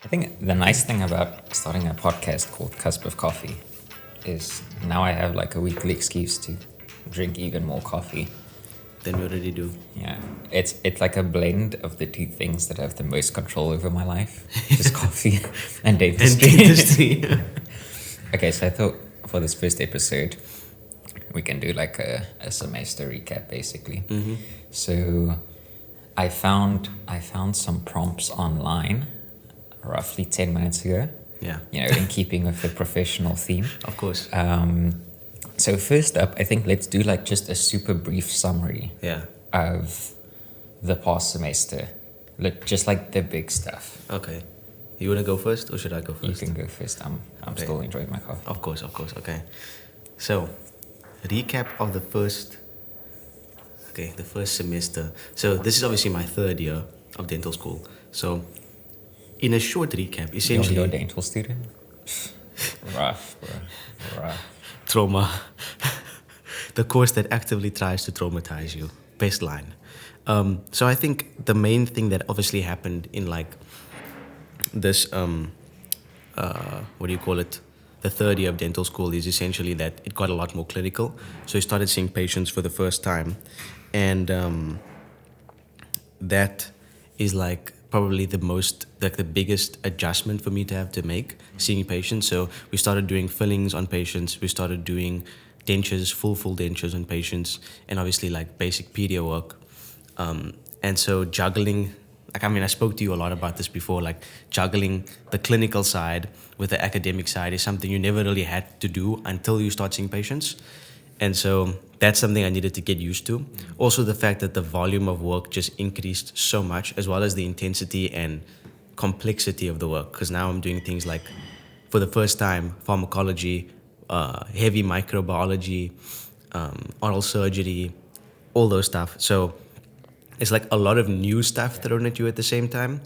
I think the nice thing about starting a podcast called Cusp of Coffee is now I have like a weekly excuse to drink even more coffee. Than we already do. Yeah, it's like a blend of the two things that have the most control over my life, just coffee and dentistry. And dentistry. Okay, so I thought for this first episode, we can do like a semester recap basically. So I found some prompts online roughly 10 minutes ago. Yeah. You know, in keeping with the professional theme. Of course. So first up, I think let's do like just a super brief summary Yeah. of the past semester. Look, just like the big stuff. Okay. You want to go first or should I go You first? can go first. I'm Okay. still enjoying my coffee. Of course. Okay. So, recap of the first semester. So, this is obviously my third year of dental school. So, in a short recap, essentially... You're a dental student? Rough, bro. Rough. Trauma. The course that actively tries to traumatize you. Best line. So I think the main thing that obviously happened in like this, what do you call it? The third year of dental school is essentially that it got a lot more clinical. So I started seeing patients for the first time. And that is like probably the biggest adjustment for me to have to make, seeing patients. So we started doing fillings on patients. We started doing dentures, full dentures on patients, and obviously like basic pedio work. And so juggling, I spoke to you a lot about this before, like juggling the clinical side with the academic side is something you never really had to do until you start seeing patients. And so that's something I needed to get used to. Also, the fact that the volume of work just increased so much, as well as the intensity and complexity of the work. Because now I'm doing things like, for the first time, pharmacology, heavy microbiology, oral surgery, all those stuff. So it's like a lot of new stuff thrown at you at the same time,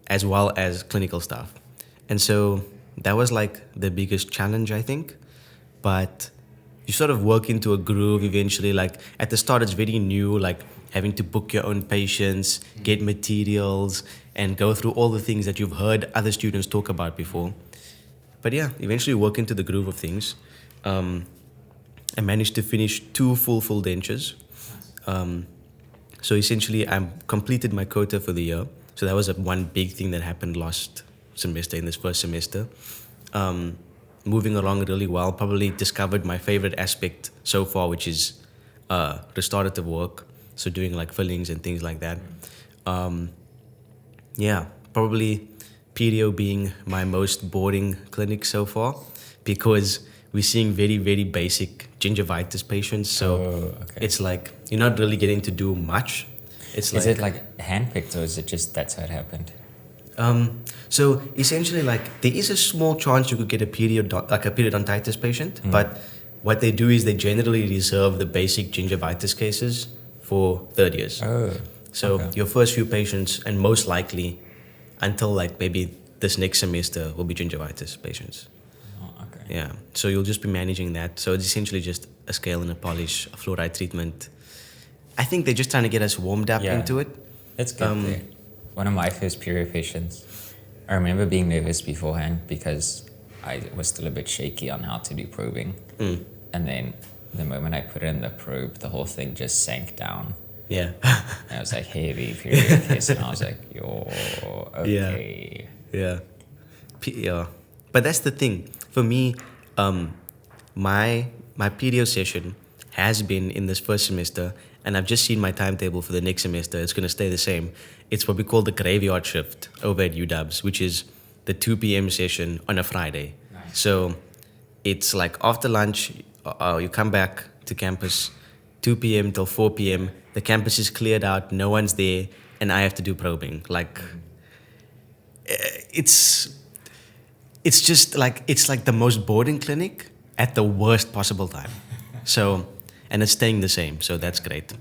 as well as clinical stuff. And so that was like the biggest challenge, I think. But you sort of work into a groove eventually. Like at the start, it's very new, like having to book your own patients, get materials, and go through all the things that you've heard other students talk about before. But yeah, eventually work into the groove of things. I managed to finish 2 full dentures. So essentially, I completed my quota for the year. So that was one big thing that happened last semester, in this first semester. Moving along really well, probably discovered my favorite aspect so far, which is restorative work. So doing like fillings and things like that. Yeah, probably pedio being my most boring clinic so far, because we're seeing very, very basic gingivitis patients. So it's like you're not really getting to do much. Is it like handpicked, or is it just that's how it happened? So essentially, like there is a small chance you could get a periodontitis patient, but what they do is they generally reserve the basic gingivitis cases for third years. So your first few patients, and most likely until like maybe this next semester, will be gingivitis patients. Yeah, so you'll just be managing that. So it's essentially just a scale and a polish, a fluoride treatment. I think they're just trying to get us warmed up into it. That's good there. One of my first perio patients, I remember being nervous beforehand because I was still a bit shaky on how to do probing. And then the moment I put in the probe, the whole thing just sank down. Yeah. And I was like, heavy perio case. And I was like, yo, okay. Yeah. Yeah. But that's the thing. For me, my perio session has been in this first semester, and I've just seen my timetable for the next semester. It's going to stay the same. It's what we call the graveyard shift over at UWs, which is the 2 p.m. session on a Friday. Nice. So it's like after lunch, you come back to campus, 2 p.m. till 4 p.m. The campus is cleared out, no one's there, and I have to do probing. Like, it's just like, it's like the most boring clinic at the worst possible time. So, and it's staying the same, so that's great.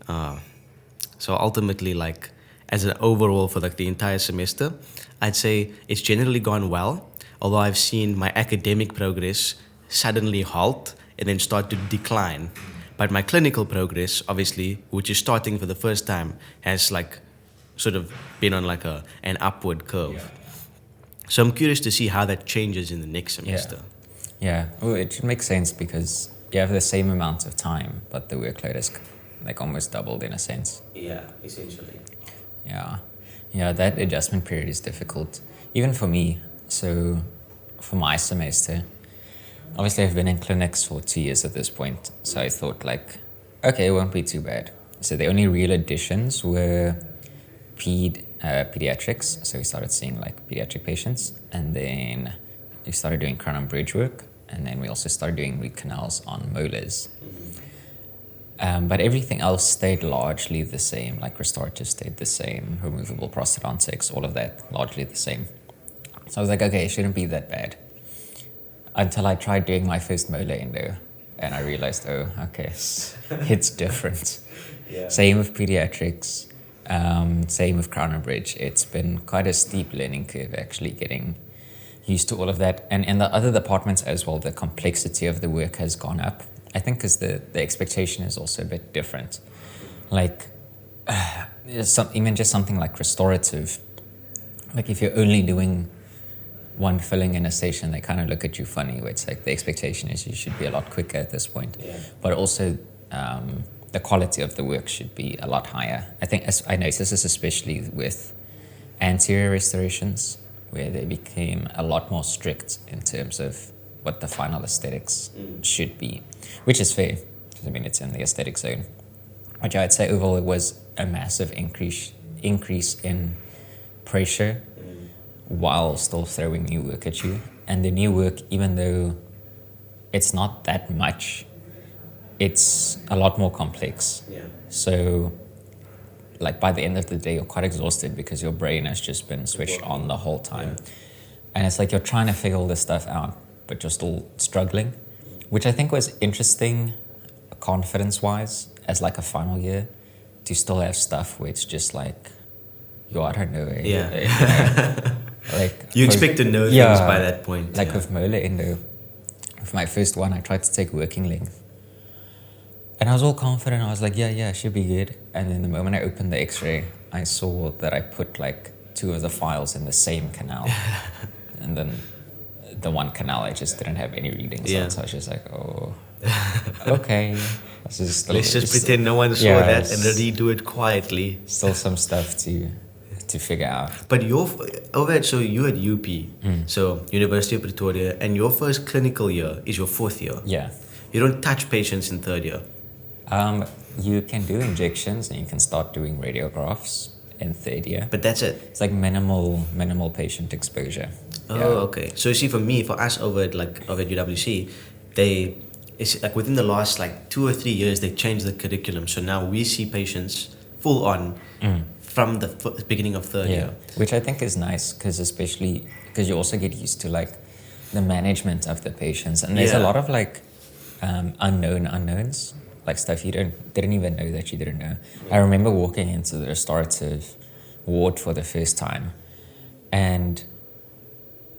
So ultimately, like, as an overall for like the entire semester, I'd say it's generally gone well, although I've seen my academic progress suddenly halt and then start to decline. But my clinical progress, obviously, which is starting for the first time, has like sort of been on like an upward curve. So I'm curious to see how that changes in the next semester. Yeah. Well, it should make sense because you have the same amount of time, but the workload is like almost doubled in a sense. Yeah, essentially. Yeah. Yeah, that adjustment period is difficult, even for me. So, for my semester, obviously I've been in clinics for 2 years at this point. So I thought like, okay, it won't be too bad. So the only real additions were pediatrics. So we started seeing like pediatric patients, and then we started doing crown and bridge work, and then we also started doing root canals on molars. But everything else stayed largely the same, like restorative stayed the same, removable prosthodontics, all of that largely the same. So I was like, okay, it shouldn't be that bad. Until I tried doing my first molar endo, and I realized, oh, okay, it's different. Yeah. Same with pediatrics, same with crown and bridge. It's been quite a steep learning curve actually getting used to all of that. And in the other departments as well, the complexity of the work has gone up. I think because the expectation is also a bit different. Like, even just something like restorative, like if you're only doing one filling in a station, they kind of look at you funny, where it's like the expectation is you should be a lot quicker at this point. Yeah. But also the quality of the work should be a lot higher. I think I noticed this especially with anterior restorations, where they became a lot more strict in terms of what the final aesthetics should be, which is fair, because I mean it's in the aesthetic zone. Which I'd say overall it was a massive increase in pressure while still throwing new work at you. And the new work, even though it's not that much, it's a lot more complex. Yeah. So like by the end of the day, you're quite exhausted because your brain has just been switched on the whole time. Yeah. And it's like you're trying to figure all this stuff out, but you're still struggling, which I think was interesting confidence-wise as like a final year, to still have stuff where it's just like, yo, I don't know. Like You expect to know things by that point. Like with molar endo, with my first one, I tried to take working length. And I was all confident. I was like, yeah, it should be good. And then the moment I opened the x-ray, I saw that I put like 2 of the files in the same canal. And then the one canal, I just didn't have any readings on. So I was just like, oh, okay. Let's just pretend no one saw that and redo it quietly. Still some stuff to figure out. But so you at UP, so University of Pretoria, and your first clinical year is your 4th year. Yeah. You don't touch patients in 3rd year. You can do injections and you can start doing radiographs in 3rd year. But that's it. It's like minimal patient exposure. Oh, okay. So you see, for us over at UWC, it's like within the last like 2 or 3 years, they changed the curriculum. So now we see patients full on from the beginning of 3rd year. Which I think is nice, especially because you also get used to like the management of the patients. And there's a lot of like unknowns, like stuff you didn't even know that you didn't know. I remember walking into the restorative ward for the first time, and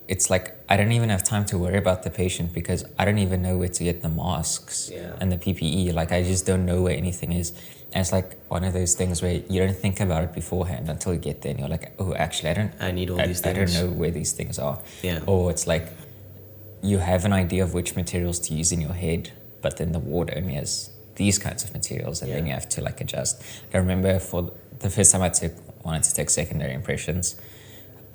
it's like I don't even have time to worry about the patient because I don't even know where to get the masks and the PPE. Like I just don't know where anything is. And it's like one of those things where you don't think about it beforehand until you get there and you're like, oh, actually I need all these things. I don't know where these things are. Yeah. Or it's like you have an idea of which materials to use in your head, but then the ward only has these kinds of materials, and then you have to like adjust. I remember for the first time I wanted to take secondary impressions,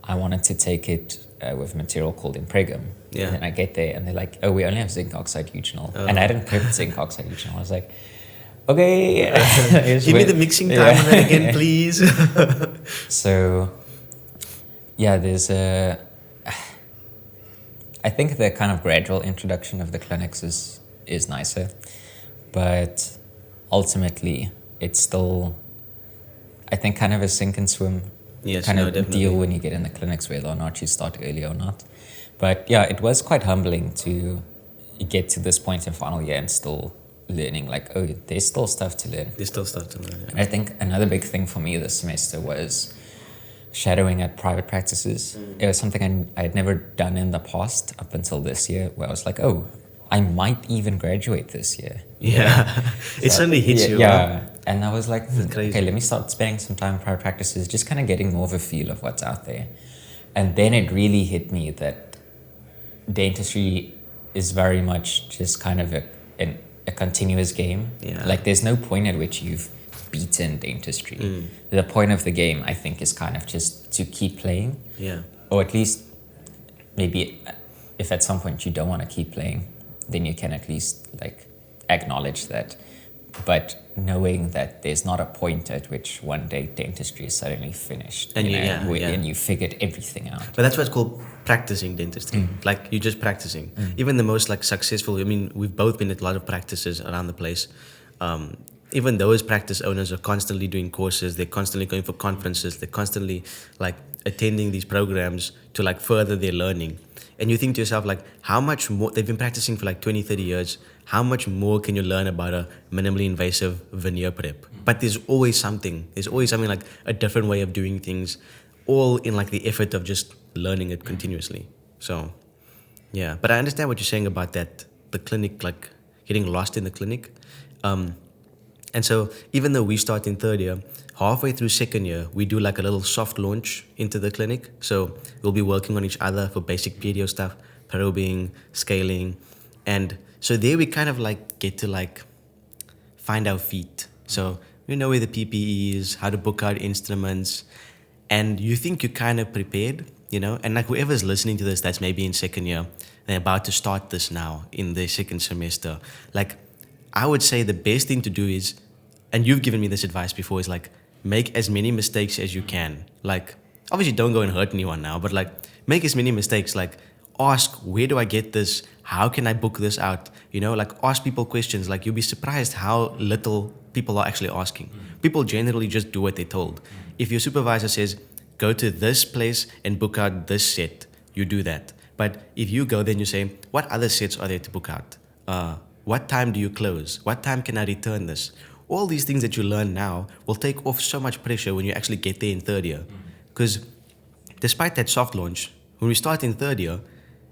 I wanted to take it with a material called impregum. Yeah. And then I get there and they're like, oh, we only have zinc oxide eugenol. And I hadn't prepped zinc oxide eugenol. I was like, okay. Give me the mixing time on that again, please. So, yeah, there's I think the kind of gradual introduction of the clinics is nicer, but ultimately it's still, I think, kind of a sink and swim deal when you get in the clinics, whether or not you start early or not. But yeah, it was quite humbling to get to this point in final year and still learning, like, oh, there's still stuff to learn. There's still stuff to learn. Yeah. And I think another big thing for me this semester was shadowing at private practices. It was something I had never done in the past up until this year, where I was like, oh, I might even graduate this year. Yeah. It suddenly hits you. Yeah. And I was like, crazy. okay, let me start spending some time in private practices, just kind of getting more of a feel of what's out there. And then it really hit me that dentistry is very much just kind of a continuous game. Yeah. Like there's no point at which you've beaten dentistry. The point of the game, I think, is kind of just to keep playing. Yeah. Or at least maybe if at some point you don't want to keep playing, then you can at least like acknowledge that. But knowing that there's not a point at which one day dentistry is suddenly finished And and you figured everything out. But that's what's called practicing dentistry. Like you're just practicing. Even the most like successful, I mean, we've both been at a lot of practices around the place. Even those practice owners are constantly doing courses. They're constantly going for conferences. They're constantly like attending these programs to like further their learning. And you think to yourself, like, how much more, they've been practicing for like 20, 30 years. How much more can you learn about a minimally invasive veneer prep? But there's always something like a different way of doing things, all in like the effort of just learning it continuously. So, yeah. But I understand what you're saying about that, the clinic, like getting lost in the clinic. And so even though we start in third year, halfway through second year, we do like a little soft launch into the clinic. So we'll be working on each other for basic pedio stuff, probing, scaling. And so there we kind of like get to like find our feet. So we know where the PPE is, how to book out instruments. And you think you're kind of prepared, you know? And like whoever's listening to this, that's maybe in second year, they're about to start this now in their second semester. Like, I would say the best thing to do is, and you've given me this advice before, is like make as many mistakes as you can. Like, obviously don't go and hurt anyone now, but like make as many mistakes. Like ask, where do I get this? How can I book this out? You know, like ask people questions. Like you'll be surprised how little people are actually asking. People generally just do what they're told. If your supervisor says, go to this place and book out this set, you do that. But if you go, then you say, what other sets are there to book out? What time do you close? What time can I return this? All these things that you learn now will take off so much pressure when you actually get there in third year. Because despite that soft launch, when we start in third year,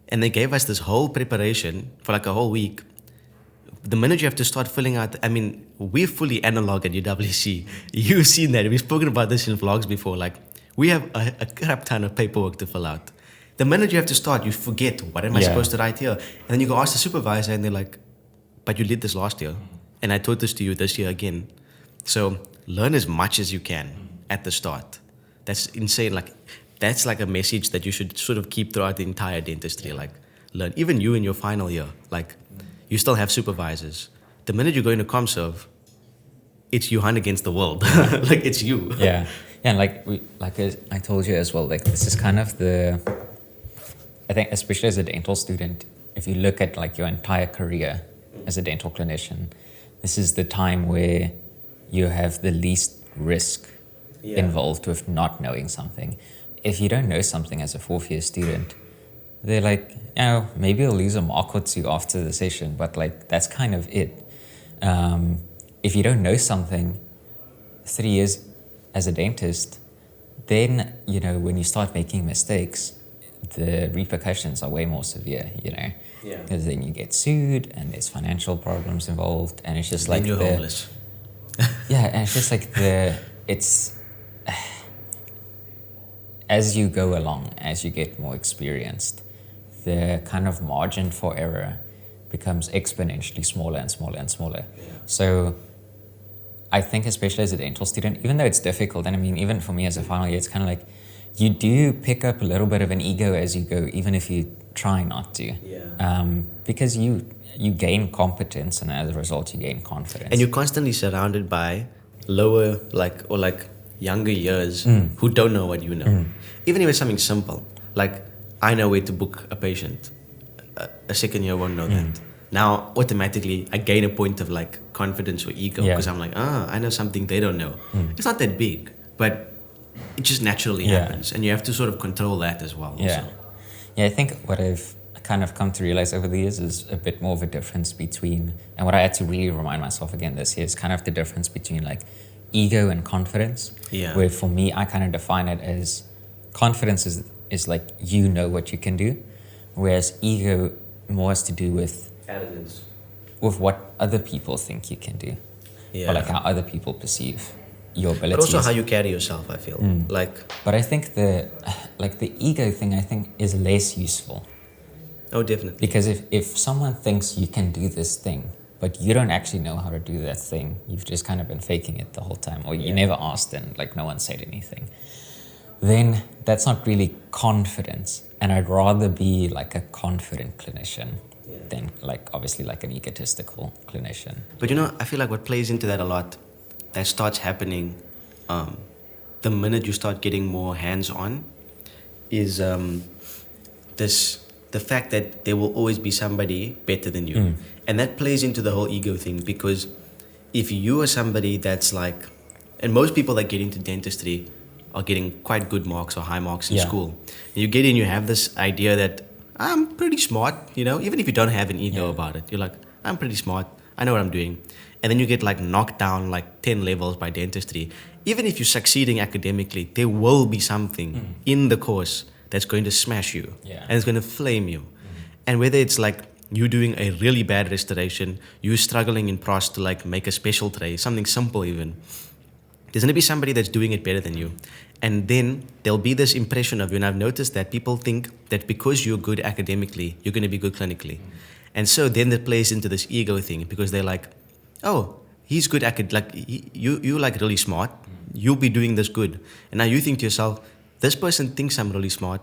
and they gave us this whole preparation for like a whole week, the minute you have to start filling out, I mean, we're fully analog at UWC. You've seen that. We've spoken about this in vlogs before. Like, we have a crap ton of paperwork to fill out. The minute you have to start, you forget, what am I supposed to write here? And then you go ask the supervisor, and they're like, but you did this last year, and I taught this to you this year again. So learn as much as you can at the start. That's insane. Like that's like a message that you should sort of keep throughout the entire dentistry. Like learn. Even you in your final year, like you still have supervisors. The minute you go into ComServe, it's Johan against the world. Like it's you. Yeah, and like I told you as well. Like this is kind of I think especially as a dental student, if you look at like your entire career as a dental clinician, this is the time where you have the least risk involved with not knowing something. If you don't know something as a fourth year student, they're like, maybe I'll lose a mark or two after the session, but like that's kind of it. If you don't know something 3 years as a dentist, then, you know, when you start making mistakes, the repercussions are way more severe, you know. Yeah. Because then you get sued and there's financial problems involved, and it's just And like you're homeless. yeah, and it's just like it's as you go along, as you get more experienced, the kind of margin for error becomes exponentially smaller and smaller and smaller. Yeah. So I think especially as a dental student, even though it's difficult, and I mean even for me as a final year, it's kind of like you do pick up a little bit of an ego as you go, even if you try not to. Yeah. Because you gain competence, and as a result you gain confidence. And you're constantly surrounded by lower younger years who don't know what you know. Even if it's something simple, like I know where to book a patient. A second year won't know that. Now automatically I gain a point of like confidence or ego because I'm like, I know something they don't know. It's not that big, but it just naturally happens, and you have to sort of control that as well. Yeah. Also. Yeah, I think what I've kind of come to realize over the years is a bit more of a difference between, and what I had to really remind myself again this year is kind of the difference between like ego and confidence. Yeah. Where for me, I kind of define it as confidence is like you know what you can do, whereas ego more has to do with Arrogance. with what other people think you can do, or like how other people perceive your abilities. But also how you carry yourself, I feel. Like, But I think the ego thing, I think, is less useful. oh, definitely. Because if someone thinks you can do this thing, but you don't actually know how to do that thing, you've just kind of been faking it the whole time, or you never asked and like no one said anything, then that's not really confidence. And I'd rather be like a confident clinician than like obviously like an egotistical clinician. But you know, I feel like what plays into that a lot, that starts happening the minute you start getting more hands-on, is the fact that there will always be somebody better than you. And that plays into the whole ego thing, because if you are somebody that's like, and most people that get into dentistry are getting quite good marks or high marks in school. You get in, you have this idea that I'm pretty smart, you know, even if you don't have an ego about it. You're like, I'm pretty smart, I know what I'm doing. And then you get like knocked down like 10 levels by dentistry. Even if you're succeeding academically, there will be something in the course that's going to smash you and it's going to flame you. And whether it's like you doing a really bad restoration, you struggling in pros to like make a special tray, something simple even, there's going to be somebody that's doing it better than you. And then there'll be this impression of you. And I've noticed that people think that because you're good academically, you're going to be good clinically. And so then that plays into this ego thing, because they're like, oh, he's good you like really smart, you'll be doing this good. And now you think to yourself, this person thinks I'm really smart,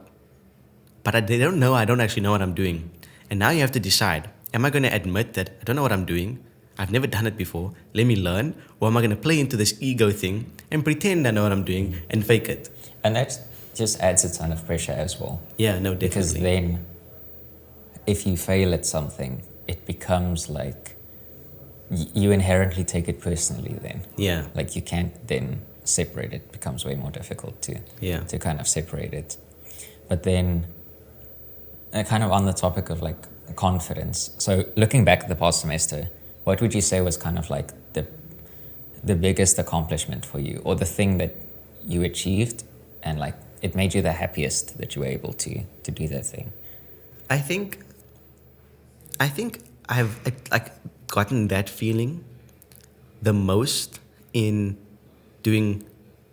but they don't know I don't actually know what I'm doing. And now you have to decide, am I going to admit that I don't know what I'm doing? I've never done it before. Let me learn. Or am I going to play into this ego thing and pretend I know what I'm doing and fake it? And that just adds a ton of pressure as well. Yeah, no, definitely. Because then if you fail at something, it becomes like you inherently take it personally then. Yeah. Like you can't then separate it. It becomes way more difficult to kind of separate it. But then kind of on the topic of like confidence. So looking back at the past semester, what would you say was kind of like the biggest accomplishment for you, or the thing that you achieved and like it made you the happiest that you were able to do that thing? I think I've like gotten that feeling the most in doing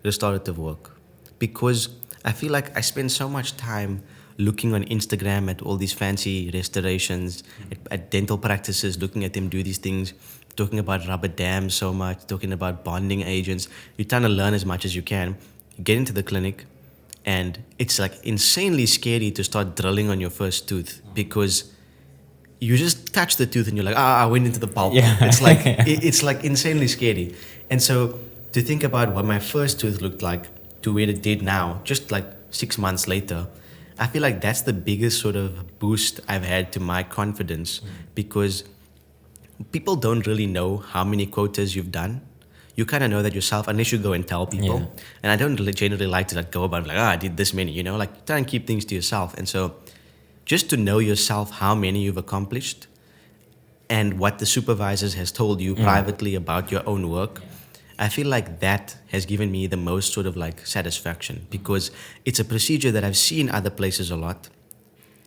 restorative work, because I feel like I spend so much time looking on Instagram at all these fancy restorations, at dental practices, looking at them do these things, talking about rubber dams so much, talking about bonding agents. You're trying to learn as much as you can. You get into the clinic and it's like insanely scary to start drilling on your first tooth, because you just touch the tooth and you're like, I went into the pulp. Yeah. It's like insanely scary. And so to think about what my first tooth looked like to where it did now, just like 6 months later, I feel like that's the biggest sort of boost I've had to my confidence, because people don't really know how many quotas you've done. You kind of know that yourself unless you go and tell people. Yeah. And I don't generally like to like go about like, I did this many, you know, like try and keep things to yourself. And so just to know yourself how many you've accomplished and what the supervisors has told you privately about your own work, I feel like that has given me the most sort of like satisfaction, because it's a procedure that I've seen other places a lot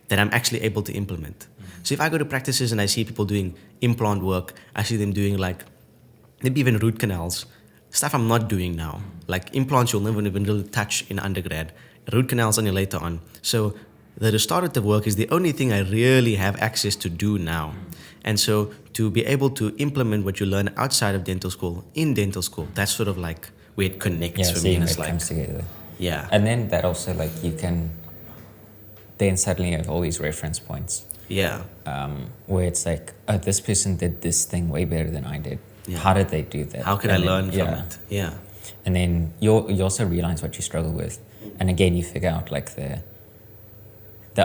that I'm actually able to implement. So if I go to practices and I see people doing implant work, I see them doing like maybe even root canals, stuff I'm not doing now. Like implants you'll never even really touch in undergrad, root canals only later on. So the restorative work is the only thing I really have access to do now. And so to be able to implement what you learn outside of dental school, in dental school, that's sort of like where it connects for me. And it's it like, comes together. Yeah. And then that also like you can then suddenly have all these reference points. Yeah. Where it's like, oh, this person did this thing way better than I did. Yeah. How did they do that? How can I learn from it? Yeah. And then you also realize what you struggle with. And again, you figure out like the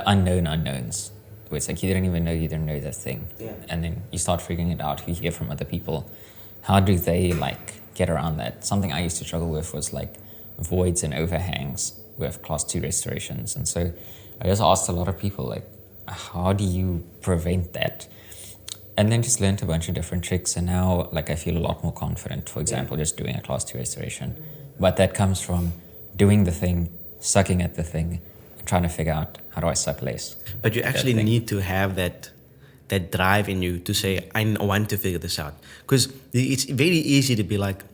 unknown unknowns, where it's like you don't even know you don't know that thing. Yeah. And then you start figuring it out. You hear from other people. How do they like get around that? Something I used to struggle with was like voids and overhangs with class 2 restorations. And so I just asked a lot of people like, how do you prevent that? And then just learned a bunch of different tricks. And now like I feel a lot more confident, for example, just doing a class 2 restoration. But that comes from doing the thing, sucking at the thing, and trying to figure out how do I suck less. But you actually need to have that drive in you to say, I want to figure this out. Because it's very easy to be like,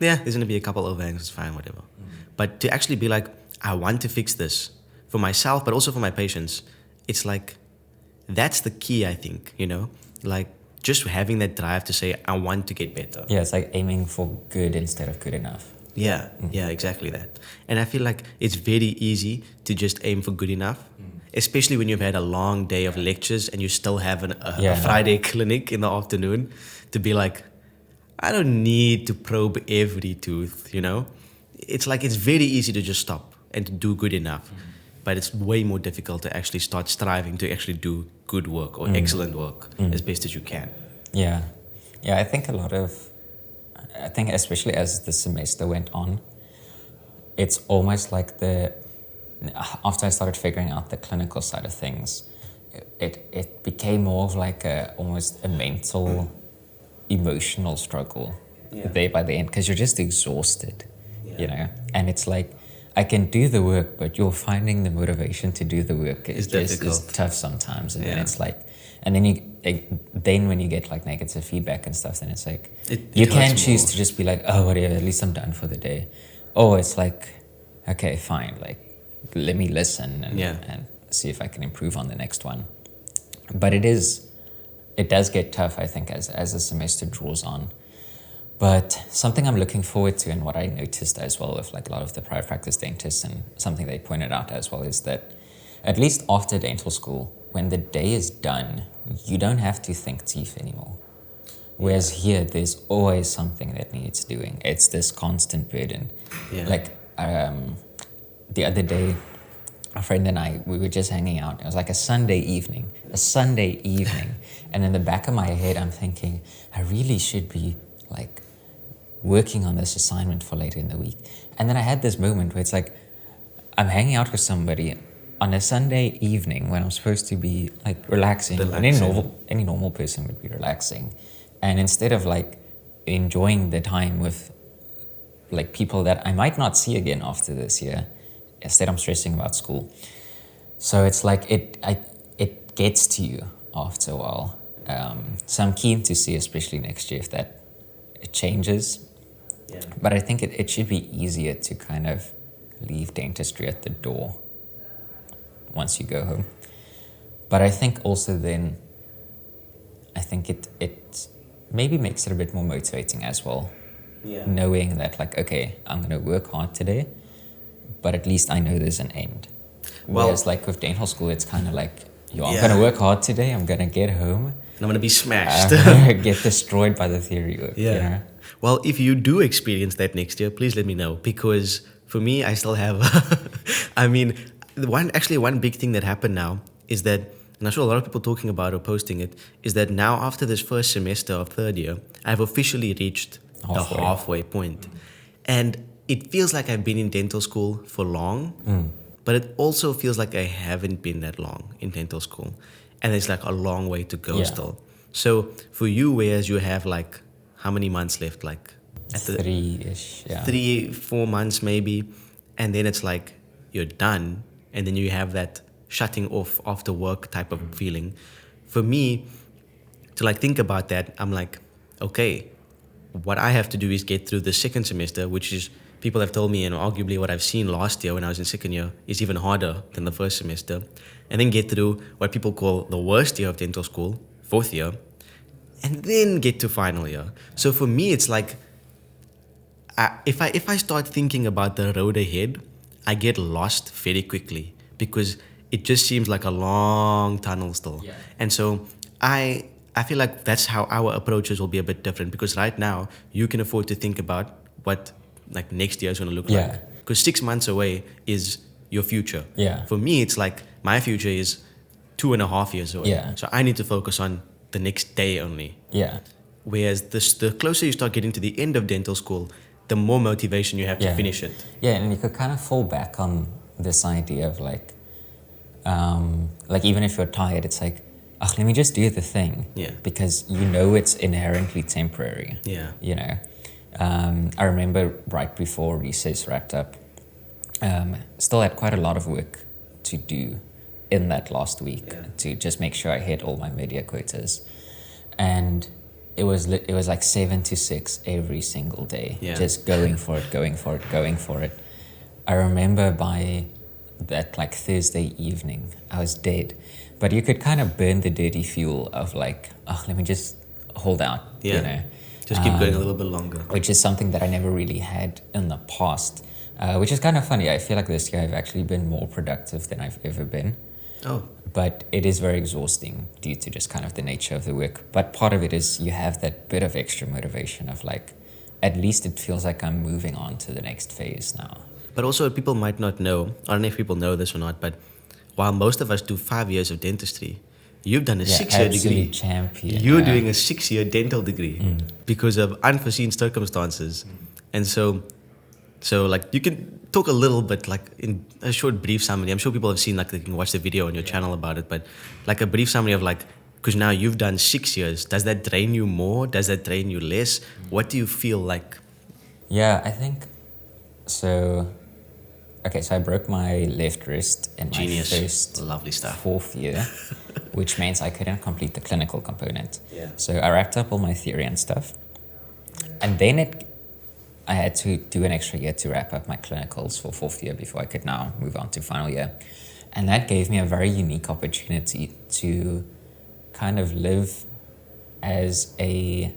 yeah, there's gonna be a couple overhangs, it's fine, whatever. But to actually be like, I want to fix this for myself, but also for my patients, it's like, that's the key, I think, like just having that drive to say, I want to get better. Yeah, it's like aiming for good instead of good enough. Yeah, yeah, exactly that. And I feel like it's very easy to just aim for good enough, especially when you've had a long day of lectures and you still have a Friday clinic in the afternoon, to be like, I don't need to probe every tooth. It's like it's very easy to just stop and to do good enough. But it's way more difficult to actually start striving to actually do good work or excellent work as best as you can. Yeah. Yeah, I think especially as the semester went on, it's almost like after I started figuring out the clinical side of things, it became more of like almost a mental, emotional struggle there by the end, because you're just exhausted, and it's like, I can do the work, but you're finding the motivation to do the work is tough sometimes. And then it's like, and then when you get like negative feedback and stuff, then it's like, you can choose to just be like, oh, whatever, at least I'm done for the day. Or it's like, okay, fine, like, let me listen and see if I can improve on the next one. But it does get tough, I think, as the semester draws on. But something I'm looking forward to, and what I noticed as well with like a lot of the private practice dentists, and something they pointed out as well, is that at least after dental school, when the day is done, you don't have to think teeth anymore. Whereas here, there's always something that needs doing. It's this constant burden. Yeah. Like the other day, a friend and I, we were just hanging out. It was like a Sunday evening. And in the back of my head, I'm thinking, I really should be like working on this assignment for later in the week. And then I had this moment where it's like, I'm hanging out with somebody on a Sunday evening when I'm supposed to be like relaxing. And any normal person would be relaxing. And instead of like enjoying the time with like people that I might not see again after this year, instead I'm stressing about school. So it's like it gets to you after a while. So I'm keen to see, especially next year, if that it changes. Yeah. But I think it should be easier to kind of leave dentistry at the door once you go home. But I think also then, I think it maybe makes it a bit more motivating as well. Yeah. Knowing that like, okay, I'm going to work hard today, but at least I know there's an end. Whereas like with dental school, it's kind of like, I'm going to work hard today, I'm going to get home, and I'm going to be smashed. Get destroyed by the theory work. Yeah. Well, if you do experience that next year, please let me know, because for me, I still have, I mean, one big thing that happened now is that, and I saw a lot of people talking about or posting it, is that now after this first semester of third year, I've officially reached the halfway point. And it feels like I've been in dental school for long, but it also feels like I haven't been that long in dental school. And it's like a long way to go still. So for you, whereas you have like, how many months left? Like 3-ish, 3-4 months maybe. And then it's like, you're done. And then you have that shutting off after work type of feeling. For me, to like think about that, I'm like, okay, what I have to do is get through the second semester, which is, people have told me, and arguably what I've seen last year when I was in second year is even harder than the first semester. And then get through what people call the worst year of dental school, fourth year, and then get to final year. So for me, it's like, if I start thinking about the road ahead, I get lost very quickly, because it just seems like a long tunnel still. Yeah. And so I feel like that's how our approaches will be a bit different, because right now you can afford to think about what like next year is going to look like. Because 6 months away is your future. Yeah. For me, it's like my future is 2.5 years away. Yeah. So I need to focus on the next day only. Yeah. Whereas the closer you start getting to the end of dental school, the more motivation you have to finish it. Yeah, and you could kind of fall back on this idea of like even if you're tired, it's like, let me just do the thing. Yeah. Because you know it's inherently temporary. Yeah. You know, I remember right before recess wrapped up, still had quite a lot of work to do in that last week to just make sure I hit all my media quotas. And it was like 7 to 6 every single day, Yeah. just going for it, going for it, going for it. I remember by that like Thursday evening, I was dead, but you could kind of burn the dirty fuel of like, oh, let me just hold out, Yeah. you know. Just keep going a little bit longer. Which is something that I never really had in the past, which is kind of funny. I feel like this year I've actually been more productive than I've ever been. Oh, But it is very exhausting due to just kind of the nature of the work. But part of it is you have that bit of extra motivation of like, at least it feels like I'm moving on to the next phase now. but also people might not know. I don't know if people know this or not, but while most of us do 5 years of dentistry, you've done a Yeah, 6-year absolute degree. champion. You're yeah. doing a 6-year dental degree because of unforeseen circumstances. And so like you can talk a little bit like in a short brief summary. I'm sure people have seen like they can watch the video on your channel about it, but like a brief summary of like, because now you've done 6 years. Does that drain you more? Does that drain you less? What do you feel like? Yeah, I think so. Okay, so I broke my left wrist in my Genius. first Lovely stuff. 4th year, which means I couldn't complete the clinical component. Yeah. So I wrapped up all my theory and stuff, and then I had to do an extra year to wrap up my clinicals for 4th year before I could now move on to final year. And that gave me a very unique opportunity to kind of live as a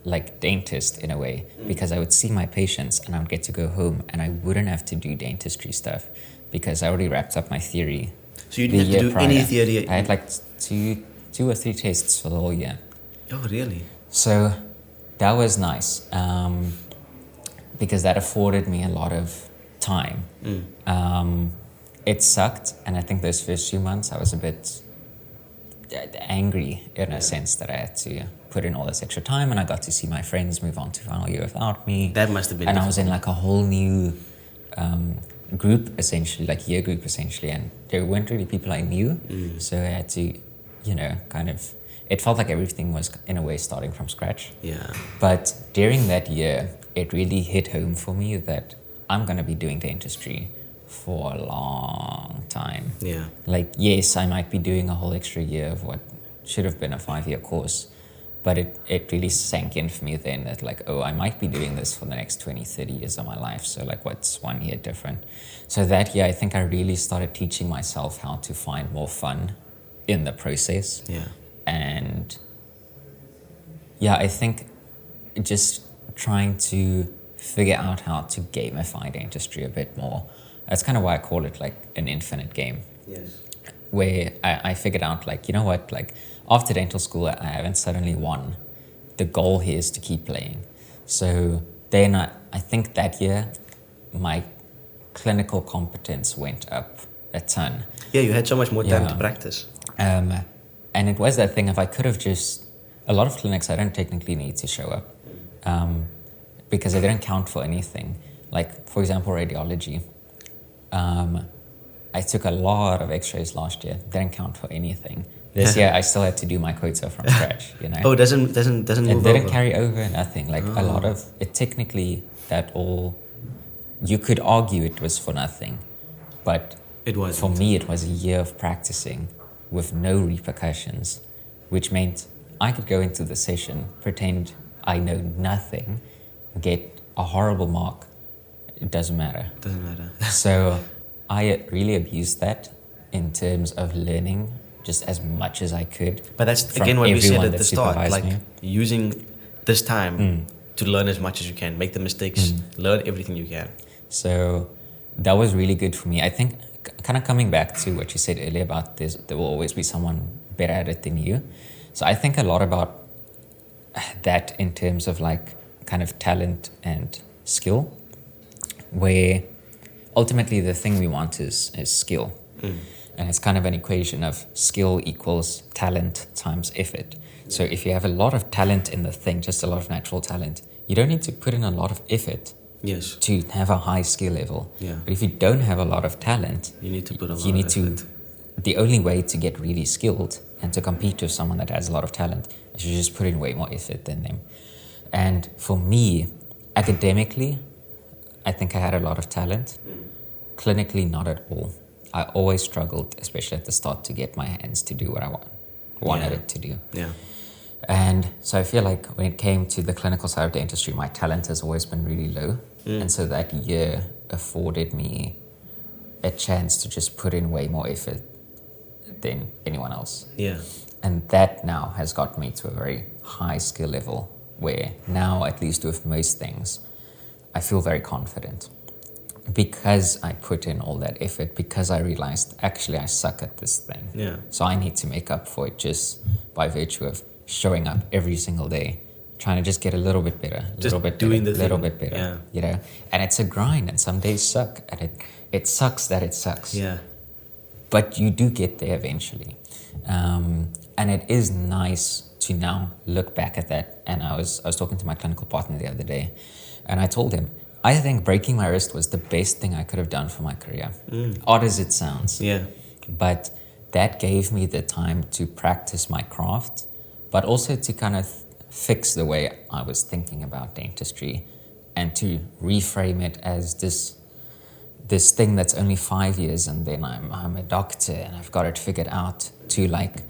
like dentist in a way, because I would see my patients and I would get to go home and I wouldn't have to do dentistry because I already wrapped up my theory. So you didn't have to do any theory? I had like two or three tests for the whole year. Oh, really? So that was nice, because that afforded me a lot of time. It sucked, and I think those first few months I was a bit angry in a sense that I had to put in all this extra time, and I got to see my friends move on to final year without me. That must have been And difficult. I was in like a whole new group essentially, like year group essentially, and there weren't really people I knew, so I had to, you know, kind of, it felt like everything was in a way starting from scratch. Yeah. But during that year, it really hit home for me that I'm going to be doing dentistry for a long time. Yeah. Like, yes, I might be doing a whole extra year of what should have been a 5-year course, but it really sank in for me then that like, oh, I might be doing this for the next 20, 30 years of my life. So like, what's 1 year different? So that year, I think I really started teaching myself how to find more fun in the process. Yeah. And yeah, I think just trying to figure out how to gamify dentistry a bit more. That's kind of why I call it like an infinite game. Yes. Where I figured out like, you know what, like after dental school, I haven't suddenly won. The goal here is to keep playing. So then I think that year, my clinical competence went up a ton. Yeah, you had so much more time Yeah. to practice. And it was that thing, if I could have just, a lot of clinics I don't technically need to show up, because they didn't count for anything. Like, for example, radiology. I took a lot of x-rays last year, didn't count for anything. This year I still had to do my quota from scratch, you know. Oh, doesn't It move didn't over. carry over, nothing. Like a lot of it, technically, that all, you could argue it was for nothing, but It wasn't. for me, it was a year of practicing with no repercussions, which meant I could go into the session, pretend I know nothing, get a horrible mark. It doesn't matter. Doesn't matter. So I really abused that in terms of learning just as much as I could. But that's from again what we said everyone at that the start, supervised like me. using this time to learn as much as you can, make the mistakes, learn everything you can. So that was really good for me. I think kind of coming back to what you said earlier about there will always be someone better at it than you. So I think a lot about that in terms of like kind of talent and skill, where ultimately the thing we want is skill. And it's kind of an equation of skill equals talent times effort. So if you have a lot of talent in the thing, just a lot of natural talent, you don't need to put in a lot of effort Yes. to have a high skill level. Yeah. But if you don't have a lot of talent, You need to put a lot you need of to, effort. the only way to get really skilled and to compete with someone that has a lot of talent is you just put in way more effort than them. And for me, academically, I think I had a lot of talent. Clinically, not at all. I always struggled, especially at the start, to get my hands to do what I wanted Yeah. it to do. Yeah. And so I feel like when it came to the clinical side of dentistry, my talent has always been really low. And so that year afforded me a chance to just put in way more effort than anyone else. Yeah. And that now has got me to a very high skill level where now, at least with most things, I feel very confident. Because I put in all that effort, because I realized actually I suck at this thing. Yeah. So I need to make up for it just by virtue of showing up every single day, trying to just get a little bit better, a little bit doing better, the little thing. bit better. Yeah. You know, and it's a grind, and some days suck, and it sucks that it sucks. Yeah. But you do get there eventually, and it is nice to now look back at that. And I was talking to my clinical partner the other day, and I told him, I think breaking my wrist was the best thing I could have done for my career. Odd as it sounds. Yeah. But that gave me the time to practice my craft, but also to kind of fix the way I was thinking about dentistry and to reframe it as this thing that's only 5 years and then I'm a doctor and I've got it figured out, to like,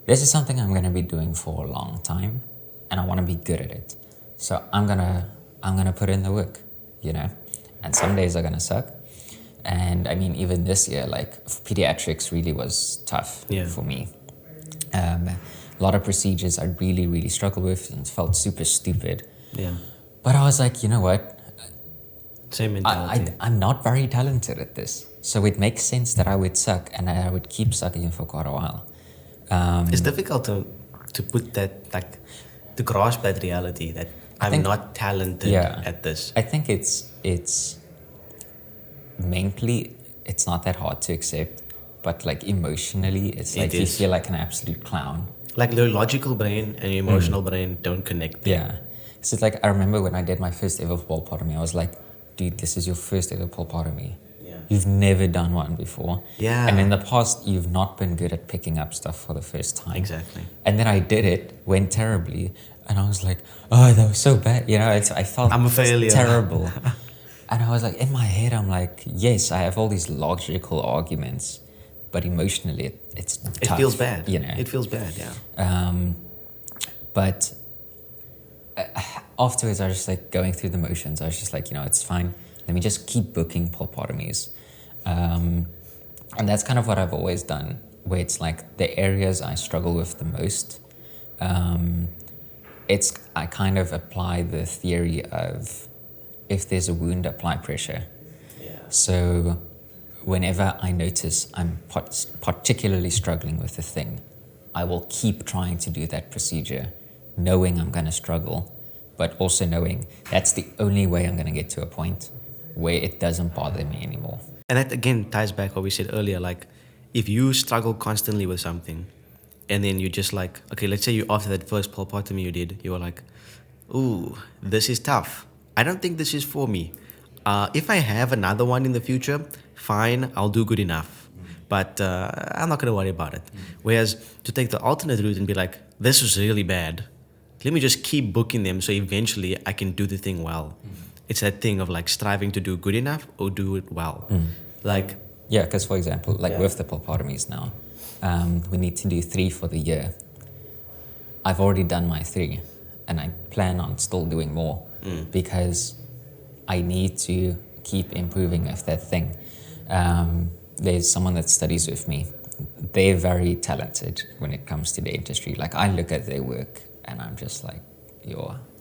this is something I'm going to be doing for a long time and I want to be good at it. So I'm going to put in the work. You know, and some days are gonna suck. And I mean, even this year, like pediatrics really was tough for me. A lot of procedures I really, really struggled with and felt super stupid. Yeah. But I was like, you know what? Same mentality. I'm not very talented at this. So it makes sense that I would suck and I would keep sucking for quite a while. It's difficult to put that, like, to grasp that reality that I'm not talented at this. I think it's mentally, it's not that hard to accept, but like emotionally, it's like you feel like an absolute clown. Like your logical brain and your emotional brain don't connect there. Yeah. So it's like, I remember when I did my first ever pulpotomy, I was like, dude, this is your first ever pulpotomy. You've never done one before. Yeah. And in the past, you've not been good at picking up stuff for the first time. Exactly. And then I did it, went terribly, and I was like, oh, that was so bad. You know, I felt I'm a failure. Terrible. And I was like, in my head, I'm like, yes, I have all these logical arguments, but emotionally, it's tough. It feels bad. You know. It feels bad, yeah. But afterwards, I was just like going through the motions. I was just like, you know, it's fine. Let me just keep booking pulpotomies. And that's kind of what I've always done, where it's like the areas I struggle with the most, I kind of apply the theory of, if there's a wound, apply pressure. Yeah. So whenever I notice I'm particularly struggling with a thing, I will keep trying to do that procedure, knowing I'm going to struggle, but also knowing that's the only way I'm going to get to a point where it doesn't bother me anymore. And that again ties back what we said earlier, like if you struggle constantly with something and then you just like, okay, let's say you after that first pulpotomy you did, you were like, ooh, this is tough. I don't think this is for me. If I have another one in the future, fine, I'll do good enough. But I'm not going to worry about it. Whereas to take the alternate route and be like, this was really bad. Let me just keep booking them so eventually I can do the thing well. It's that thing of like striving to do good enough or do it well. Like, yeah, because for example, like with the pulpotomies now, we need to do 3 for the year. I've already done my 3 and I plan on still doing more because I need to keep improving with that thing. There's someone that studies with me. They're very talented when it comes to the industry. Like I look at their work and I'm just like,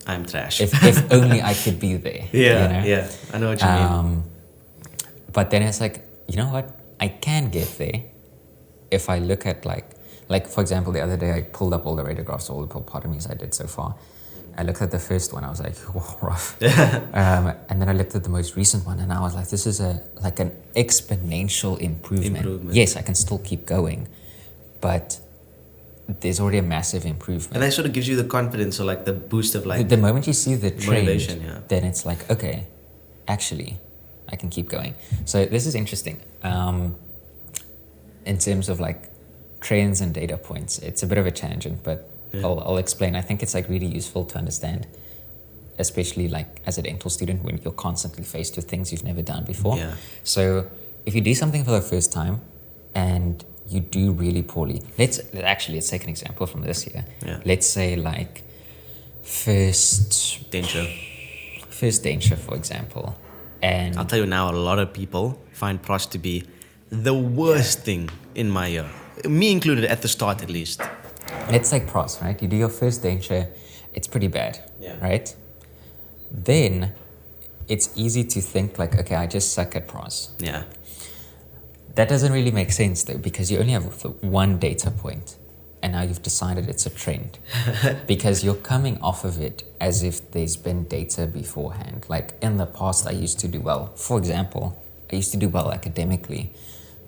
I'm trash. If only I could be there. Yeah, I know what you mean. But then it's like, you know what? I can get there if I look at like for example, the other day I pulled up all the radiographs, all the pulpotomies I did so far. I looked at the first one, I was like, whoa, rough. And then I looked at the most recent one and I was like, this is an exponential improvement. Yes, I can still keep going, but there's already a massive improvement. And that sort of gives you the confidence or like the boost of like... The moment you see the trend, motivation, then it's like, okay, actually, I can keep going. So this is interesting. In terms of like trends and data points, it's a bit of a tangent, but I'll explain. I think it's like really useful to understand, especially like as a dental student when you're constantly faced with things you've never done before. Yeah. So if you do something for the first time and you do really poorly. Let's take an example from this year. Yeah. Let's say like first denture, for example. And I'll tell you now, a lot of people find pros to be the worst thing in my year. Me included at the start, at least. let's take pros, right? You do your first denture, it's pretty bad, Yeah. right? Then it's easy to think like, okay, I just suck at pros. Yeah. That doesn't really make sense though, because you only have the one data point, and now you've decided it's a trend. Because you're coming off of it as if there's been data beforehand. Like in the past, I used to do well. For example, I used to do well academically,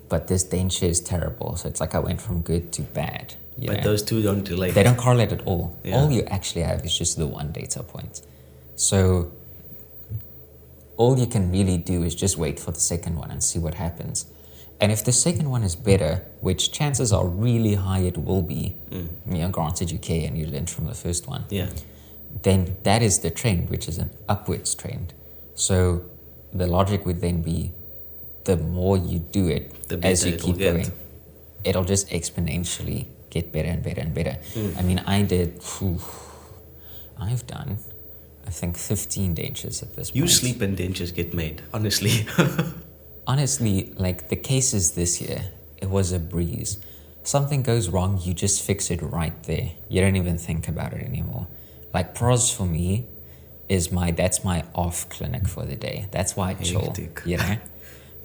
but this denture is terrible. So it's like I went from good to bad. But know? those two don't relate. They don't correlate at all. Yeah. All you actually have is just the one data point. So all you can really do is just wait for the second one and see what happens. And if the second one is better, which chances are really high it will be, granted you care and you learned from the first one, then that is the trend, which is an upwards trend. So the logic would then be the more you do it, The as you better keep it'll get. going, it'll just exponentially get better and better and better. I mean, I've done, I think, 15 dentures at this point. You sleep and dentures get made, honestly. Honestly, like the cases this year, it was a breeze. Something goes wrong, you just fix it right there. You don't even think about it anymore. Like pros for me that's my off clinic for the day. That's why I chill, Hectic. you know?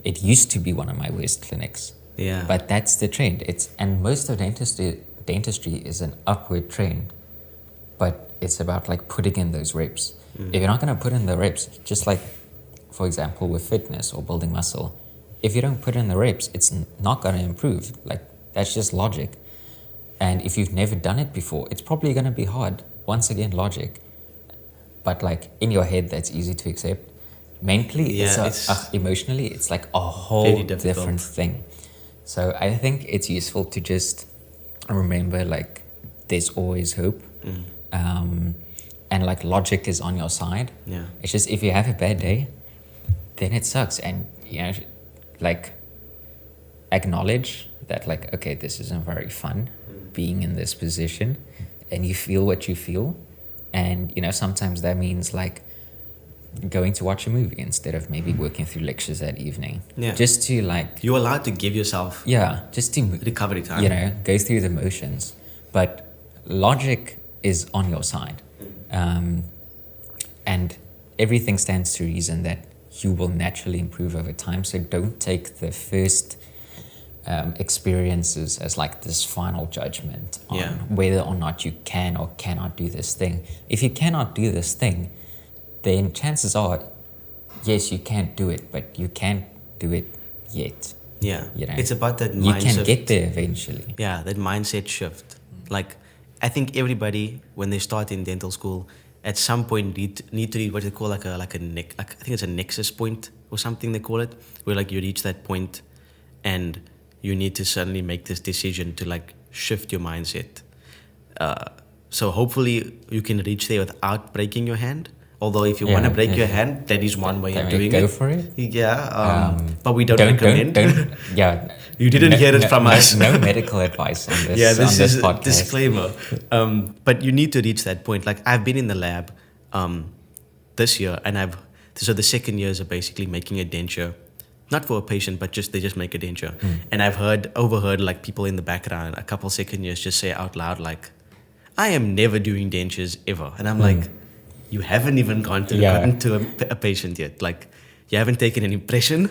It used to be one of my worst clinics. Yeah. But that's the trend. And most of dentistry is an upward trend. But it's about like putting in those reps. If you're not going to put in the reps, just like, for example, with fitness or building muscle, if you don't put in the reps, it's not going to improve. Like, that's just logic. And if you've never done it before, it's probably going to be hard. Once again, logic. But like in your head, that's easy to accept. Mentally, emotionally, it's like a whole different thing. So I think it's useful to just remember like there's always hope. And like logic is on your side. Yeah. It's just if you have a bad day, then it sucks. And, like acknowledge that like, okay, this isn't very fun being in this position, and you feel what you feel. And, sometimes that means like going to watch a movie instead of maybe working through lectures that evening. Yeah. Just to like... You're allowed to give yourself just to... recovery time. Go through the motions. But logic is on your side. And everything stands to reason that you will naturally improve over time. So don't take the first experiences as like this final judgment on whether or not you can or cannot do this thing. If you cannot do this thing, then chances are, yes, you can't do it, but you can't do it yet. Yeah. It's about that mindset. You can get there eventually. Yeah, that mindset shift. Like, I think everybody, when they start in dental school, at some point need to reach what they call I think it's a nexus point or something they call it, where like you reach that point and you need to suddenly make this decision to like shift your mindset. So hopefully you can reach there without breaking your hand. Although if you want to break your hand, that is one way of doing it. Go for it. Yeah, but we don't recommend. You didn't hear it from us. No medical advice on this. Yeah, this is podcast. a disclaimer. But you need to reach that point. Like I've been in the lab this year, and so the second years are basically making a denture, not for a patient, but they just make a denture. And I've overheard like people in the background, a couple second years just say out loud like, "I am never doing dentures ever," and I'm like, you haven't even gotten to a patient yet. Like, you haven't taken an impression,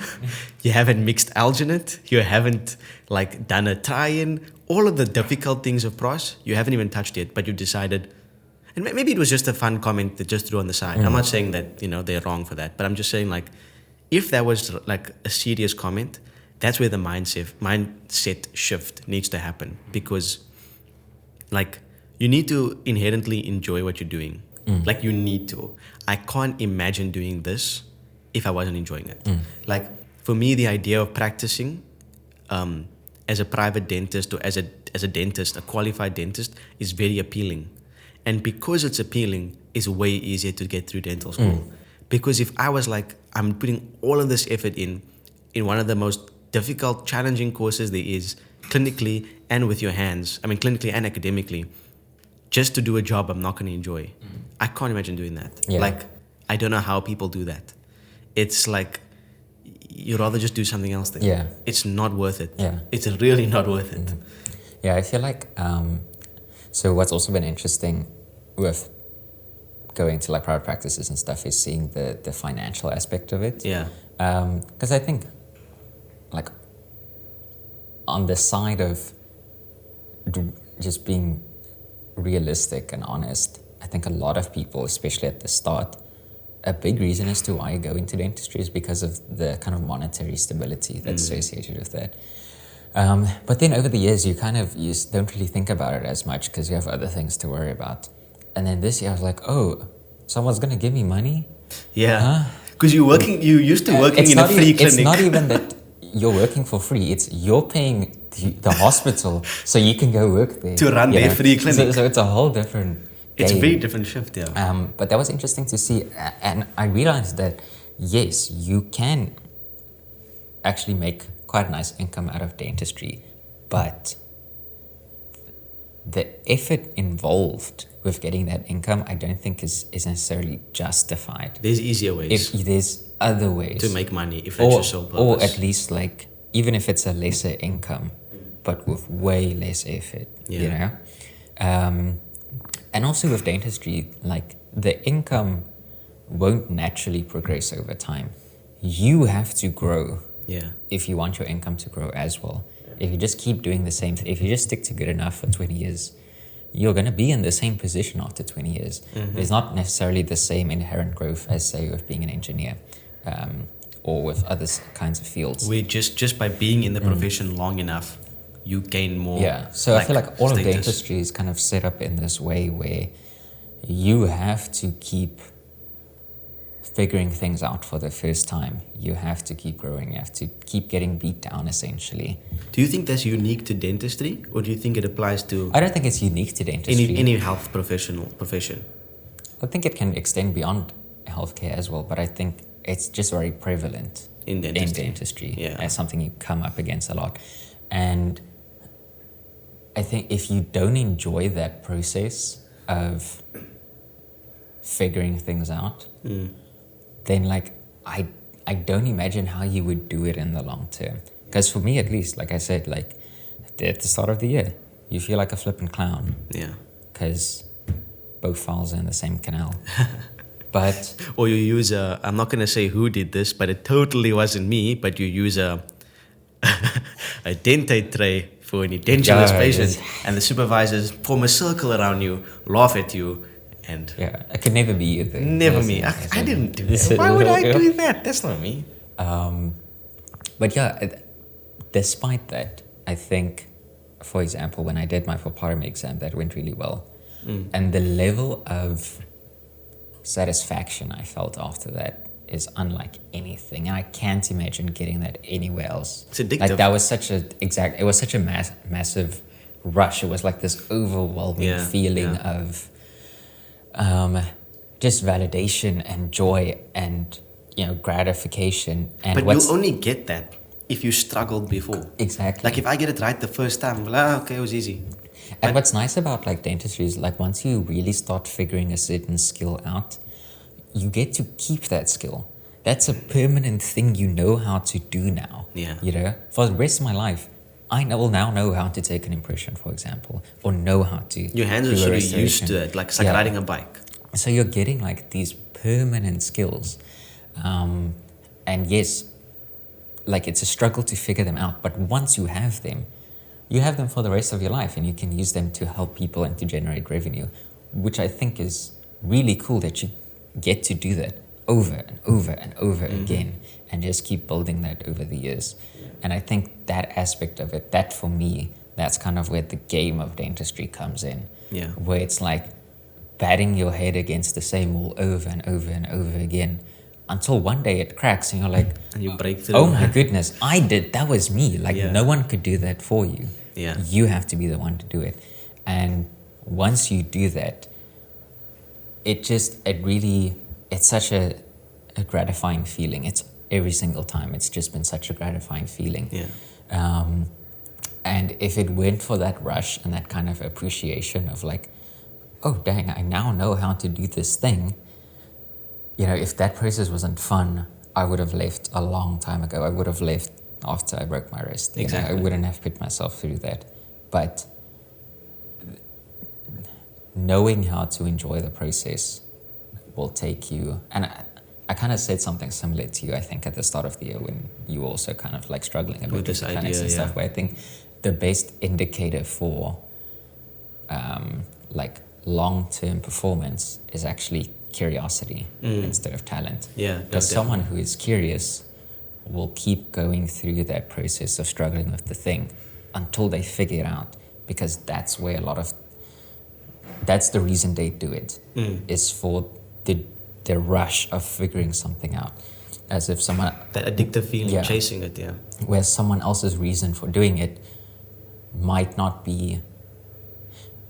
you haven't mixed alginate, you haven't like done a tie-in, all of the difficult things of pros, you haven't even touched yet, but you decided, and maybe it was just a fun comment that just threw on the side. I'm not saying that, they're wrong for that, but I'm just saying like, if that was like a serious comment, that's where the mindset shift needs to happen, because like, you need to inherently enjoy what you're doing. Like you need to. I can't imagine doing this if I wasn't enjoying it. Like for me, the idea of practicing as a private dentist or as a dentist, a qualified dentist, is very appealing. And because it's appealing, it's way easier to get through dental school. Because if I was like, I'm putting all of this effort in one of the most difficult, challenging courses there is, clinically and with your hands, I mean, clinically and academically, just to do a job I'm not going to enjoy. I can't imagine doing that. Yeah. Like, I don't know how people do that. It's like, you'd rather just do something else then. Yeah. It's not worth it. Yeah. It's really not worth it. Yeah, I feel like, so what's also been interesting with going to like private practices and stuff is seeing the financial aspect of it. Yeah. Because I think like on the side of just being realistic and honest, I think a lot of people, especially at the start, a big reason as to why you go into dentistry is because of the kind of monetary stability that's associated with that. But then over the years, you don't really think about it as much because you have other things to worry about. And then this year, I was like, oh, someone's going to give me money? Yeah. Because you're used to working in a free clinic. It's not even that you're working for free. It's you're paying the hospital so you can go work there. To run their free clinic. So it's a whole different game. It's a very different shift, yeah. But that was interesting to see. And I realized that, yes, you can actually make quite a nice income out of dentistry, but the effort involved with getting that income, I don't think is necessarily justified. There's easier ways. If there's other ways to make money, if that's your sole purpose. Or at least like, even if it's a lesser income, but with way less effort, you know? And also with dentistry, like the income won't naturally progress over time. You have to grow if you want your income to grow as well. If you just keep doing the same thing, if you just stick to good enough for 20 years, you're going to be in the same position after 20 years. There's not necessarily the same inherent growth as, say, with being an engineer or with other kinds of fields. Where just by being in the profession long enough, you gain more. Yeah, so I feel like all of dentistry is kind of set up in this way where you have to keep figuring things out for the first time. You have to keep growing. You have to keep getting beat down, essentially. Do you think that's unique to dentistry, or do you think it applies to... I don't think it's unique to dentistry. Any health profession? I think it can extend beyond healthcare as well, but I think it's just very prevalent in dentistry as something you come up against a lot. And I think if you don't enjoy that process of figuring things out, then like I don't imagine how you would do it in the long term. Because for me at least, like I said, like at the start of the year, you feel like a flippin' clown. Yeah. Because both files are in the same canal. But or you use I'm not gonna say who did this, but it totally wasn't me, but you use a dentate tray for any dentulous patient, and the supervisors form a circle around you, laugh at you, and it could never be you. Never me. I didn't do that. Why would I do that? That's not me. But yeah, despite that, I think, for example, when I did my phlebotomy exam, that went really well, and the level of satisfaction I felt after that is unlike anything, and I can't imagine getting that anywhere else. It's addictive. Like that was such a massive rush. It was like this overwhelming feeling of just validation and joy and gratification. And but you'll only get that if you struggled before. Exactly. Like if I get it right the first time, well, okay, it was easy. And what's nice about like dentistry is like once you really start figuring a certain skill out, you get to keep that skill. That's a permanent thing you know how to do now. Yeah. For the rest of my life, I will now know how to take an impression, for example, or know how to. Your hands are sort of used to it, like it's like riding a bike. So you're getting like these permanent skills. And yes, like it's a struggle to figure them out, but once you have them for the rest of your life, and you can use them to help people and to generate revenue, which I think is really cool that you get to do that over and over and over again, and just keep building that over the years. And I think that aspect of it, that for me, that's kind of where the game of dentistry comes in. Yeah. Where it's like batting your head against the same wall over and over and over again, until one day it cracks and you're like, and you break through. Oh my goodness, that was me. Like no one could do that for you. Yeah. You have to be the one to do it. And once you do that, it's such a gratifying feeling. It's every single time. It's just been such a gratifying feeling. Yeah. And And if it weren't for that rush and that kind of appreciation of like, oh dang, I now know how to do this thing, you know, if that process wasn't fun, I would have left a long time ago. I would have left after I broke my wrist. Exactly. You know, I wouldn't have put myself through that. But knowing how to enjoy the process will take you, and I kind of said something similar to you, I think, at the start of the year when you were also kind of like struggling a bit with this the clinics idea, and stuff, yeah. where I think the best indicator for like long-term performance is actually curiosity instead of talent. Yeah, Because someone who is curious will keep going through that process of struggling with the thing until they figure it out, because that's where that's the reason they do it, is for the rush of figuring something out. As if someone... That addictive feeling, Yeah. chasing it, yeah. Where someone else's reason for doing it might not be,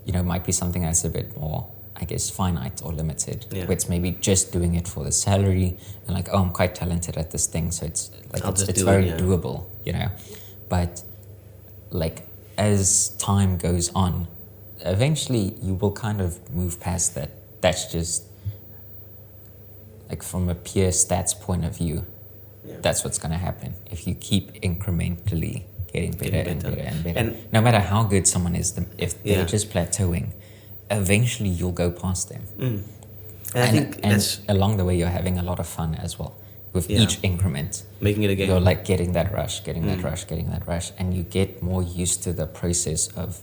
you know, might be something that's a bit more, I guess, finite or limited. Yeah. Where it's maybe just doing it for the salary and like, oh, I'm quite talented at this thing, so it's like it's very doable, you know. But like as time goes on, eventually you will kind of move past that. That's just like from a pure stats point of view, that's what's going to happen if you keep incrementally getting better and better and better. And no matter how good someone is, if they're just plateauing, eventually you'll go past them. And I think that's along the way you're having a lot of fun as well with each increment. Making it a game. You're like getting that rush, getting that rush, and you get more used to the process of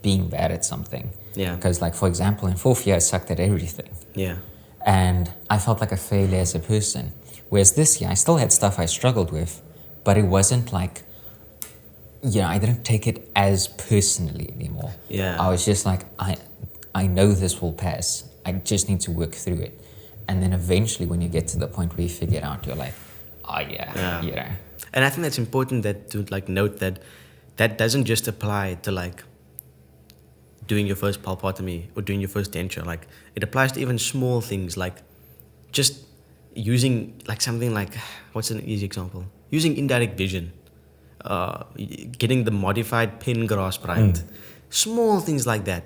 being bad at something. Yeah. Because like, for example, in fourth year I sucked at everything. Yeah. And I felt like a failure as a person. Whereas this year, I still had stuff I struggled with, but it wasn't like, you know, I didn't take it as personally anymore. Yeah. I was just like, I know this will pass. I just need to work through it. And then eventually when you get to the point where you figure it out, you're like, oh yeah. You know. And I think that's important that to like note that doesn't just apply to like doing your first pulpotomy or doing your first denture. Like it applies to even small things, like just using like something like, what's an easy example? Using indirect vision, getting the modified pen grasp right. Small things like that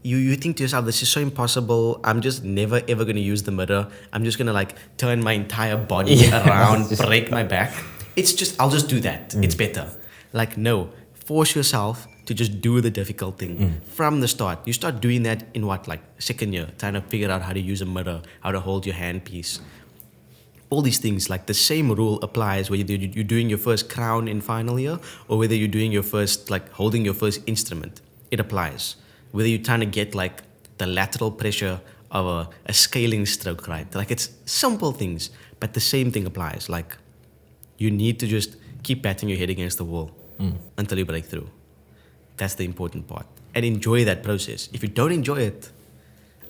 you think to yourself, this is so impossible. I'm just never ever going to use the mirror. I'm just going to like turn my entire body around, break my back. I'll just do that. It's better. Like, no, force yourself to just do the difficult thing from the start. You start doing that in second year, trying to figure out how to use a mirror, how to hold your handpiece. All these things, like the same rule applies whether you're doing your first crown in final year or whether you're doing your first, like holding your first instrument. It applies. Whether you're trying to get like the lateral pressure of a scaling stroke, right? Like it's simple things, but the same thing applies. Like you need to just keep batting your head against the wall until you break through. That's the important part. And enjoy that process. If you don't enjoy it,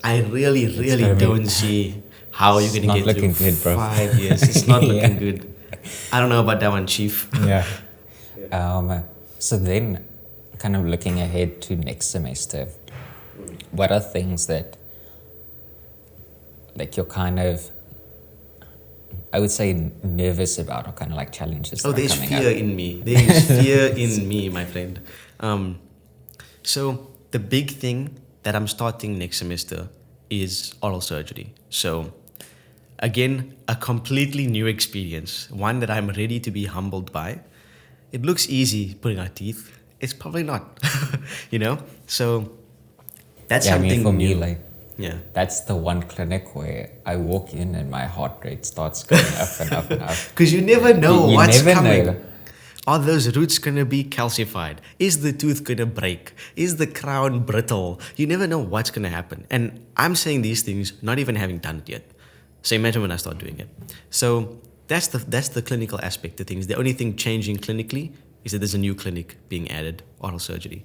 I really don't see how you're going to get through 5 years. It's not looking good. I don't know about that one, Chief. Yeah. So then, kind of looking ahead to next semester, what are things that, like, you're kind of, I would say, nervous about, or kind of like challenges that are there's coming fear up? in me. There is fear in me, my friend. So the big thing that I'm starting next semester is oral surgery. So again, a completely new experience, one that I'm ready to be humbled by. It looks easy putting out teeth. It's probably not, you know? So that's something for new. me, like, that's the one clinic where I walk in and my heart rate starts going up and up and up. Because you never know what's coming. Know. Are those roots going to be calcified? Is the tooth going to break? Is the crown brittle? You never know what's going to happen. And I'm saying these things not even having done it yet. So imagine when I start doing it. So that's the clinical aspect of things. The only thing changing clinically is that there's a new clinic being added, oral surgery.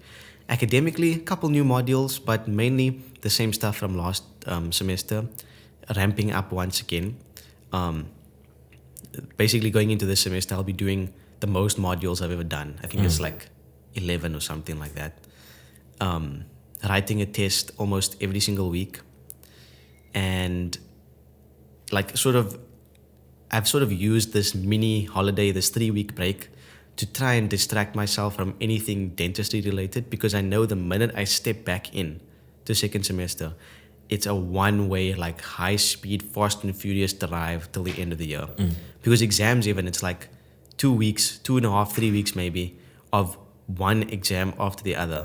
Academically, a couple new modules, but mainly the same stuff from last semester, ramping up once again. Basically going into this semester, I'll be doing the most modules I've ever done. I think it's like 11 or something like that. Writing a test almost every single week. And like I've sort of used this mini holiday, this 3-week break, to try and distract myself from anything dentistry related, because I know the minute I step back in to second semester, it's a one-way, like high-speed, fast and furious drive till the end of the year. Because exams even, it's like 2 weeks, 2.5, 3 weeks maybe, of one exam after the other.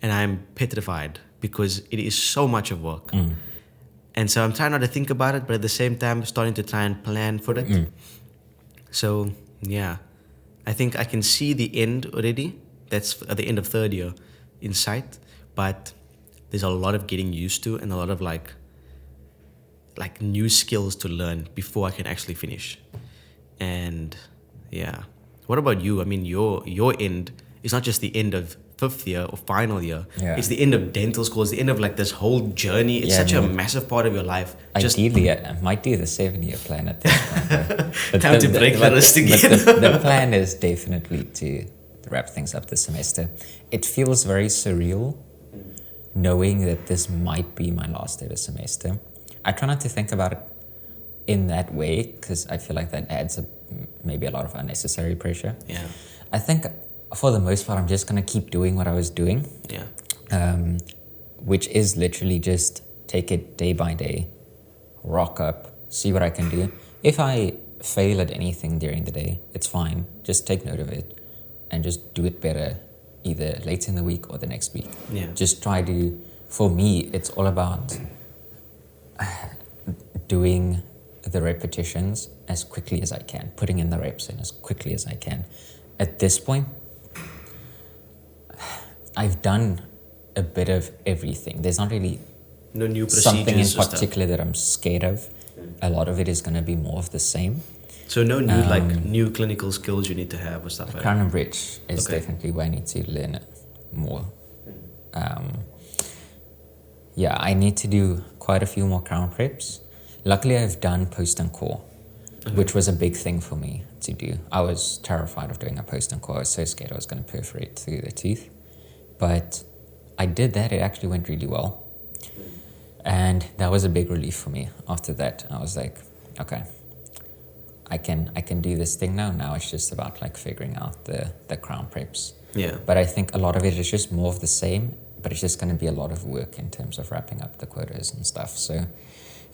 And I'm petrified because it is so much of work. And so I'm trying not to think about it, but at the same time, starting to try and plan for it. So, yeah, I think I can see the end already. That's at the end of third year in sight. But there's a lot of getting used to and a lot of like new skills to learn before I can actually finish. And yeah, what about you? I mean, your end is not just the end of fifth year or final year. It's the end of dental school. It's the end of like this whole journey. It's such a massive part of your life. Ideally, I might do the 7-year plan at this point. But Time to break the wrist again. The plan is definitely to wrap things up this semester. It feels very surreal knowing that this might be my last ever semester. I try not to think about it in that way because I feel like that adds maybe a lot of unnecessary pressure. Yeah. I think for the most part, I'm just going to keep doing what I was doing. Which is literally just take it day by day, rock up, see what I can do. If I fail at anything during the day, it's fine. Just take note of it and just do it better either later in the week or the next week. Just try to, for me, it's all about doing the repetitions as quickly as I can, putting in the reps in as quickly as I can. At this point, I've done a bit of everything. There's not really no new something in procedures particular that I'm scared of. A lot of it is going to be more of the same. So no new new clinical skills you need to have or stuff like that? Crown and bridge is definitely where I need to learn more. I need to do quite a few more crown preps. Luckily, I've done post and core, which was a big thing for me to do. I was terrified of doing a post and core. I was so scared I was going to perforate through the teeth. But I did that. It actually went really well. And that was a big relief for me. After that, I was like, okay, I can do this thing now. Now it's just about like figuring out the crown preps. But I think a lot of it is just more of the same, but it's just going to be a lot of work in terms of wrapping up the quotas and stuff. So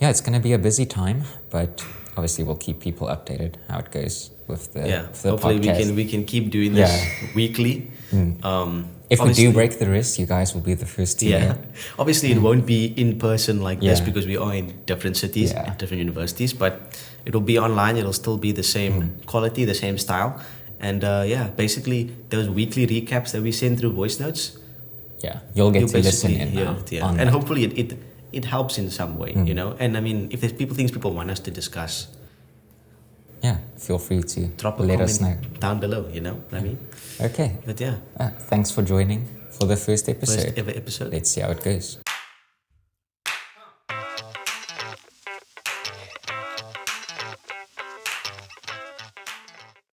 yeah, it's going to be a busy time, but obviously we'll keep people updated how it goes with the hopefully podcast. we can keep doing this weekly. If we do break the wrist, you guys will be the first to know. Obviously it won't be in person like this because we are in different cities and different universities, but it'll be online. It'll still be the same quality, the same style. And basically those weekly recaps that we send through voice notes, you'll get to listen in now. And hopefully it helps in some way, you know. And I mean, if there's things people want us to discuss, feel free to drop a let comment us know down below, you know what I mean? Okay. But thanks for joining for the first episode. First ever episode. Let's see how it goes.